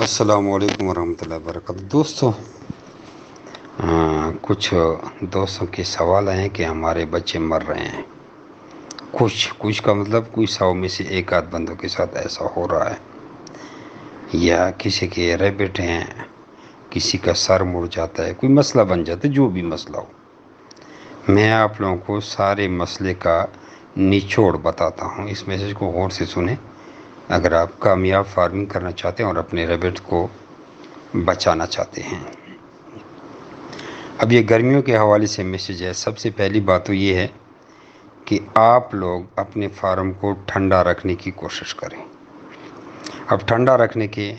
السلام علیکم ورحمۃ اللہ وبرکاتہ دوستوں، کچھ دوستوں کے سوال ہیں کہ ہمارے بچے مر رہے ہیں۔ کچھ کا مطلب کچھ 100 میں سے ایک آدھ بندوں کے ساتھ ایسا ہو رہا ہے، یا کسی کے ریبٹ ہیں، کسی کا سر مڑ جاتا ہے، کوئی مسئلہ بن جاتا ہے، جو بھی مسئلہ ہو۔ میں آپ لوگوں کو سارے مسئلے کا نچوڑ بتاتا ہوں، اس میسج کو غور سے سنیں اگر آپ کامیاب فارمنگ کرنا چاہتے ہیں اور اپنے ریبٹ کو بچانا چاہتے ہیں۔ اب یہ گرمیوں کے حوالے سے میسج ہے۔ سب سے پہلی بات تو یہ ہے کہ آپ لوگ اپنے فارم کو ٹھنڈا رکھنے کی کوشش کریں۔ اب ٹھنڈا رکھنے کے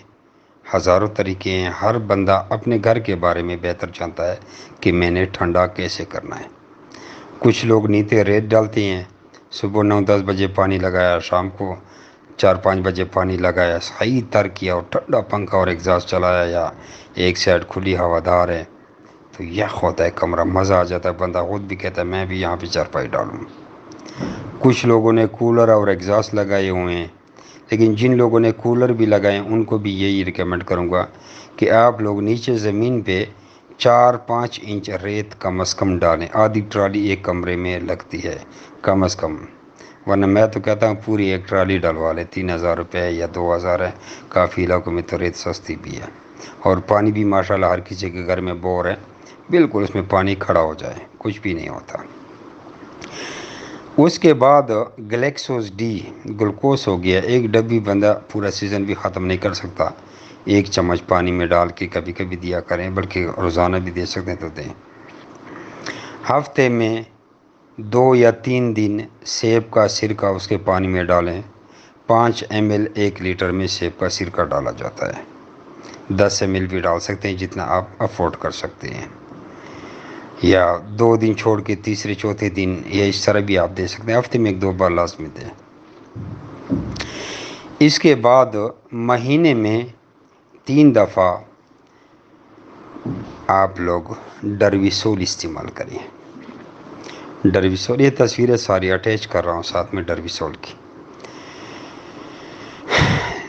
ہزاروں طریقے ہیں، ہر بندہ اپنے گھر کے بارے میں بہتر جانتا ہے کہ میں نے ٹھنڈا کیسے کرنا ہے۔ کچھ لوگ نیتے ریت ڈالتے ہیں، صبح 9-10 بجے پانی لگایا، شام کو 4-5 بجے پانی لگایا، صحیح تر کیا اور ٹھنڈا پنکھا اور ایگزاسٹ چلایا، یا ایک سائڈ کھلی ہوادار ہے تو یخ ہوتا ہے کمرہ، مزہ آ جاتا ہے، بندہ خود بھی کہتا ہے میں بھی یہاں پہ چارپائی ڈالوں۔ کچھ لوگوں نے کولر اور ایگزاسٹ لگائے ہوئے ہیں، لیکن جن لوگوں نے کولر بھی لگائے ہیں ان کو بھی یہی ریکمنڈ کروں گا کہ آپ لوگ نیچے زمین پہ 4-5 انچ ریت کم از کم ڈالیں۔ آدھی ٹرالی ایک کمرے میں لگتی ہے کم از کم، ورنہ میں تو کہتا ہوں پوری ایک ٹرالی ڈلوا لیں، 3000 روپے یا 2000 ہے، کافی علاقوں میں تو ریت سستی بھی ہے، اور پانی بھی ماشاءاللہ ہر کسی کے گھر میں بور ہے، بالکل اس میں پانی کھڑا ہو جائے، کچھ بھی نہیں ہوتا۔ اس کے بعد گلیکسوز ڈی گلوکوز ہو گیا، ایک ڈبی بندہ پورا سیزن بھی ختم نہیں کر سکتا، 1 چمچ پانی میں ڈال کے کبھی کبھی دیا کریں، بلکہ روزانہ بھی دے سکتے ہیں تو دیں۔ ہفتے میں 2 یا 3 دن سیب کا سرکہ اس کے پانی میں ڈالیں، 5 ml 1 لیٹر میں سیب کا سرکہ ڈالا جاتا ہے، 10 ml بھی ڈال سکتے ہیں جتنا آپ افورڈ کر سکتے ہیں، یا 2 دن چھوڑ کے تیسرے چوتھے دن، یا اس طرح بھی آپ دے سکتے ہیں، ہفتے میں 1-2 بار لازمی دیں۔ اس کے بعد مہینے میں 3 دفعہ آپ لوگ ڈرویسول استعمال کریں۔ ڈرویسول، یہ تصویریں ساری اٹیچ کر رہا ہوں ساتھ میں ڈرویسول کی،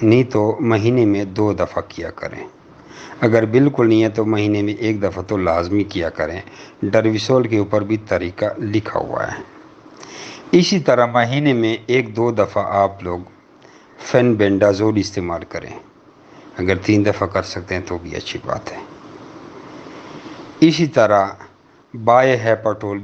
نہیں تو مہینے میں 2 دفعہ کیا کریں، اگر بالکل نہیں ہے تو مہینے میں 1 دفعہ تو لازمی کیا کریں۔ ڈرویسول کے اوپر بھی طریقہ لکھا ہوا ہے۔ اسی طرح مہینے میں 1-2 دفعہ آپ لوگ فینبینڈازول استعمال کریں، اگر 3 دفعہ کر سکتے ہیں تو بھی اچھی بات ہے۔ اسی طرح بائے ہیپاٹول